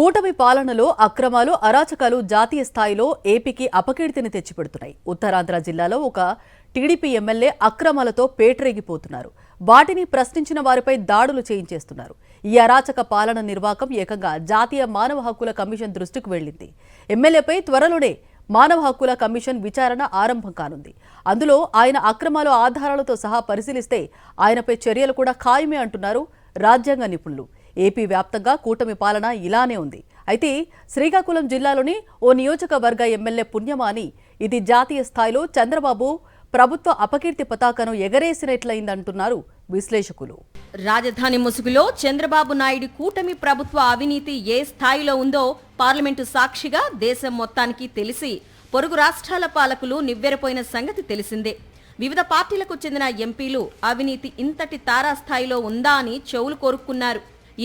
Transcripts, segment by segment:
కూటమి పాలనలో అక్రమాలు అరాచకాలు జాతీయ స్థాయిలో ఏపీకి అపకీర్తిని తెచ్చిపెడుతున్నాయి. ఉత్తరాంధ్ర జిల్లాలో ఒక టీడీపీ ఎమ్మెల్యే అక్రమాలతో పేటరేగిపోతున్నారు. వాటిని ప్రశ్నించిన వారిపై దాడులు చేయించేస్తున్నారు. ఈ అరాచక పాలన నిర్వాకం ఏకంగా జాతీయ మానవ హక్కుల కమిషన్ దృష్టికి వెళ్లింది. ఎమ్మెల్యేపై త్వరలోనే మానవ హక్కుల కమిషన్ విచారణ ఆరంభం కానుంది. అందులో ఆయన అక్రమాలు ఆధారాలతో సహా పరిశీలిస్తే ఆయనపై చర్యలు కూడా ఖాయమే అంటున్నారు రాజ్యాంగ నిపుణులు. ఏపీ వ్యాప్తంగా కూటమి పాలన ఇలానే ఉంది. అయితే శ్రీకాకుళం జిల్లాలోని ఓ నియోజకవర్గ ఎమ్మెల్యే పుణ్యమాని ఇది జాతీయ స్థాయిలో చంద్రబాబు ప్రభుత్వ అపకీర్తి పతాకను ఎగరేసినట్లయిందంటున్నారు విశ్లేషకులు. రాజధాని ముసుగులో చంద్రబాబు నాయుడు కూటమి ప్రభుత్వ అవినీతి ఏ స్థాయిలో ఉందో పార్లమెంటు సాక్షిగా దేశం మొత్తానికి తెలిసి పొరుగు రాష్ట్రాల పాలకులు నివ్వెరపోయిన సంగతి తెలిసిందే. వివిధ పార్టీలకు చెందిన ఎంపీలు అవినీతి ఇంతటి తారాస్థాయిలో ఉందా అని చెవులు కోరుకున్నారు.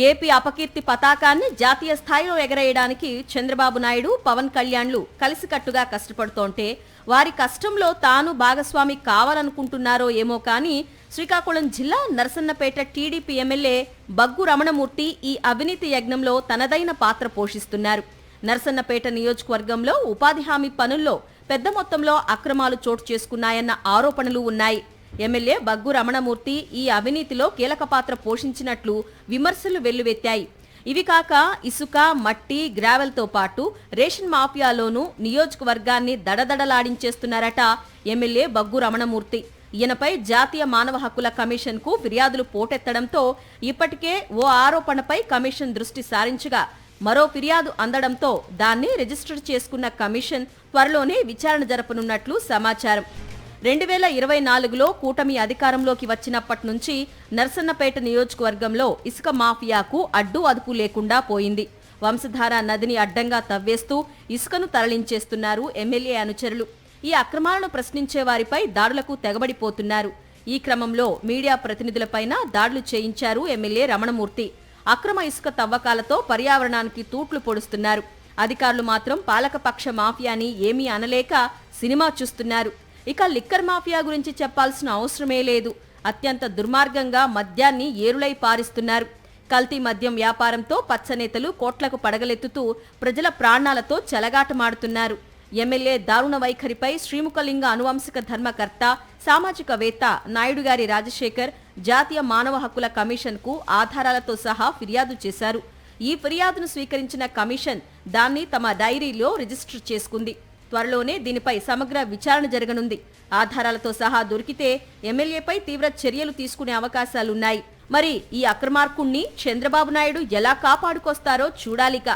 ఏపీ అపకీర్తి పతాకాన్ని జాతీయ స్థాయిలో ఎగరేయడానికి చంద్రబాబు నాయుడు, పవన్ కళ్యాణ్లు కలిసికట్టుగా కష్టపడుతోంటే వారి కష్టంలో తాను భాగస్వామి కావాలనుకుంటున్నారో ఏమో కానీ శ్రీకాకుళం జిల్లా Narasannapeta TDP MLA bug Ramanamurthy ఈ అవినీతి యజ్ఞంలో తనదైన పాత్ర పోషిస్తున్నారు. నరసన్నపేట నియోజకవర్గంలో ఉపాధి హామీ పనుల్లో పెద్ద మొత్తంలో అక్రమాలు చోటు చేసుకున్నాయన్న ఆరోపణలు ఉన్నాయి. ఎమ్మెల్యే బగ్గు రమణమూర్తి ఈ అవినీతిలో కీలక పాత్ర పోషించినట్లు విమర్శలు వెల్లువెత్తాయి. ఇవి కాక ఇసుక, మట్టి, గ్రావెల్తో పాటు రేషన్ మాఫియాలోనూ నియోజకవర్గాన్ని దడదడలాడించేస్తున్నారట ఎమ్మెల్యే బగ్గు రమణమూర్తి. ఈయనపై జాతీయ మానవ హక్కుల కమిషన్కు ఫిర్యాదులు పోటెత్తడంతో ఇప్పటికే ఓ ఆరోపణపై కమిషన్ దృష్టి సారించగా మరో ఫిర్యాదు అందడంతో దాన్ని రిజిస్టర్ చేసుకున్న కమిషన్ త్వరలోనే విచారణ జరపనున్నట్లు సమాచారం. 2024లో కూటమి అధికారంలోకి వచ్చినప్పటి నుంచి నరసన్నపేట నియోజకవర్గంలో ఇసుక మాఫియాకు అడ్డు అదుపు లేకుండా పోయింది. వంశధార నదిని అడ్డంగా తవ్వేస్తూ ఇసుకను తరలించేస్తున్నారు ఎమ్మెల్యే అనుచరులు. ఈ అక్రమాలను ప్రశ్నించే వారిపై దాడులకు తెగబడిపోతున్నారు. ఈ క్రమంలో మీడియా ప్రతినిధులపైన దాడులు చేయించారు ఎమ్మెల్యే రమణమూర్తి. అక్రమ ఇసుక తవ్వకాలతో పర్యావరణానికి తూట్లు పొడుస్తున్నారు. అధికారులు మాత్రం పాలకపక్ష మాఫియాని ఏమీ అనలేక సినిమా చూస్తున్నారు. ఇక లిక్కర్ మాఫియా గురించి చెప్పాల్సిన అవసరమే లేదు. అత్యంత దుర్మార్గంగా మద్యాన్ని ఏరులై పారిస్తున్నారు. కల్తీ మద్యం వ్యాపారంతో పచ్చనేతలు కోట్లకు పడగలెత్తుతూ ప్రజల ప్రాణాలతో చెలగాటమాడుతున్నారు. ఎమ్మెల్యే దారుణ వైఖరిపై శ్రీముఖలింగ అనువంశిక ధర్మకర్త, సామాజికవేత్త నాయుడుగారి రాజశేఖర్ జాతీయ మానవ హక్కుల కమిషన్కు ఆధారాలతో సహా ఫిర్యాదు చేశారు. ఈ ఫిర్యాదును స్వీకరించిన కమిషన్ దాన్ని తమ డైరీలో రిజిస్టర్ చేసుకుంది. త్వరలోనే దీనిపై సమగ్ర విచారణ జరగనుంది. ఆధారాలతో సహా దొరికితే ఎమ్మెల్యేపై తీవ్ర చర్యలు తీసుకునే అవకాశాలున్నాయి. మరి ఈ అక్రమార్కుణ్ణి చంద్రబాబు నాయుడు ఎలా కాపాడుకొస్తారో చూడాలిక.